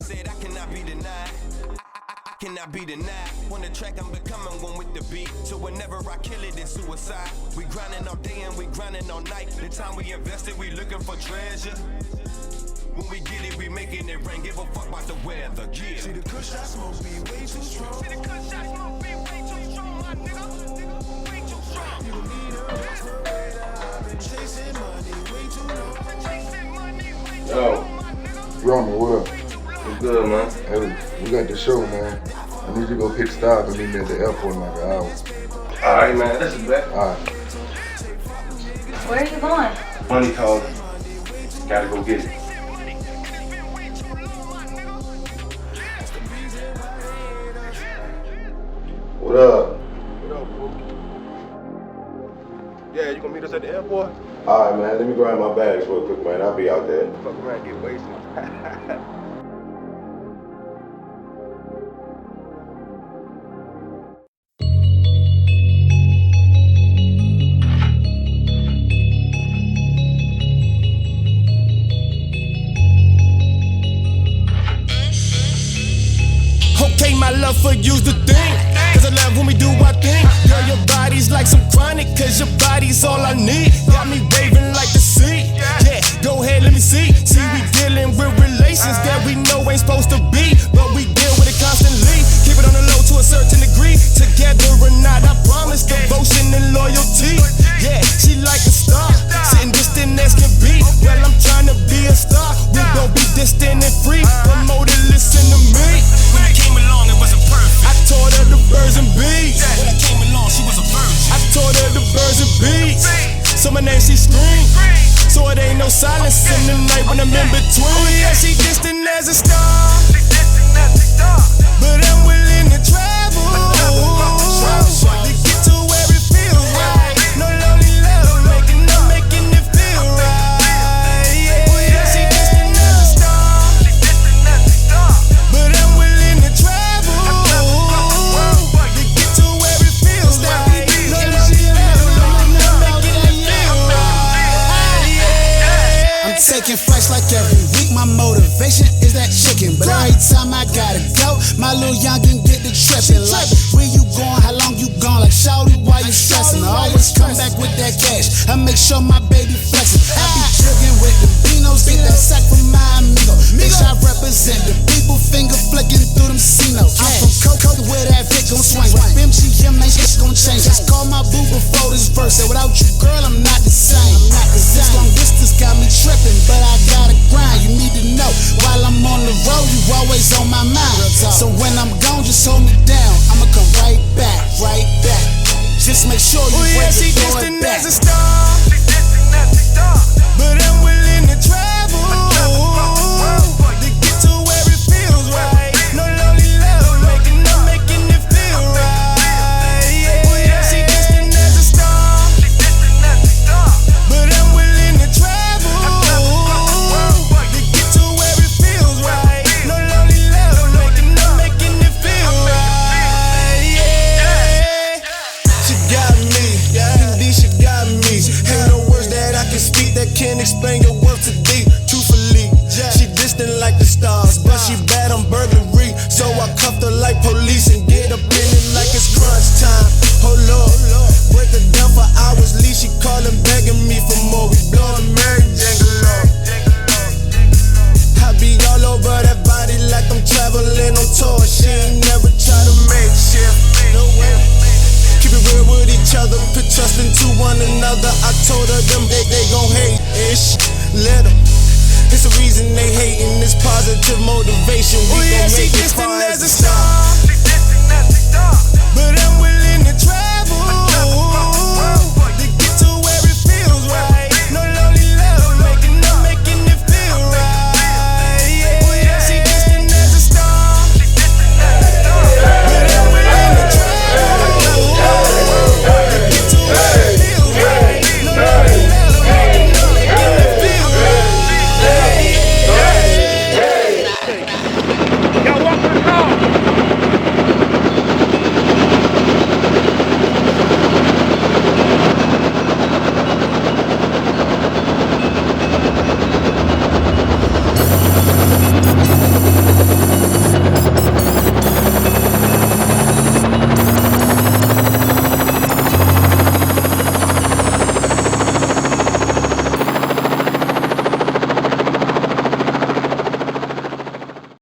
Said I cannot be denied. I cannot be denied. On the track, I'm becoming one with the beat. So whenever I kill it, it's suicide. We grinding all day and we grinding all night. The time we invested, we looking for treasure. When we get it, we making it rain. Give a fuck about the weather. Yeah. See the kush I smoke be way too strong. See the kush I smoke be way too strong, my nigga. Way too strong. You don't need a respirator. I've been chasing money way too long. I've been chasing money way too long, my nigga. Roman, what up? What's good, man? Hey, we got the show, man. I need you to go pick stop and meet me at the airport in like an hour. Alright, man, that's a bet. Alright. Where are you going? Money calling. Gotta go get it. What up? What up, bro? Yeah, you gonna meet us at the airport? Alright, man. Let me grab my bags real quick, man. I'll be out there. Fuck around and get wasted. Okay, my love for you's the thing. Cause I love when we do our thing. Girl, your body's like some chronic. Cause your body's all I need. Got me waving like the sea. Yeah, go ahead, let me see. See, we dealing with relations that we know ain't supposed to be. But we deal with it constantly. Keep it on the low to a certain degree. Together or not, I promise devotion and loyalty. Yeah, she like a star. Sitting distant as can be. Well, I'm trying to be a star. We gon' be distant and free. Promote it, listen to me. When I came along, it wasn't perfect. I taught her the birds and bees. When I came along, she was a virgin. I taught her the birds and bees. So my name, she scream. So it ain't no silence in the night when I'm in between. Oh yeah, she distant as a star. But I'm willing to travel. To get to where it feels right. No lonely love, making it feel right. Yeah, oh yeah, she distant as a star. But I'm willing to travel. To get to where it feels right. No lonely love, making it feel right. Yeah. I'm taking flights like every week. My motivation is that chicken, but every time I gotta go, my little youngin' get the trippin'. Like, where you going? How long you gone? Like, shawty, why you stressin'? I always come back with that cash. I make sure my baby flexin'. I be juggin' with the Beenoz, get that sack from my amigo. Bitch, I represent the people, finger flicking through them C-notes. I'm from Coco, where that Vic gon' swing. With MGM, ain't shit gon' change. Just call my boo before this verse. Said without you, girl, I'm not the same. This long distance got me trippin', but I gotta grind. You need to know, while I'm on the road, you always on my mind. So when I'm gone, just hold me down. I'ma come right back, right back. Just make sure you yeah, break she the distant back. as a star. But I'm willing to travel. To get to where it feels right. No lonely love, making it feel right. Yeah, oh yeah, she distant as a star. But I'm willing to travel. To get to where it feels right. No lonely love, making it feel right. Yeah. She got me, indeed she got me. Ain't no words that I can speak that can explain your worth to thee. Truthfully, she distant like the stars, but she bad on burglary. So I cuffed her like police.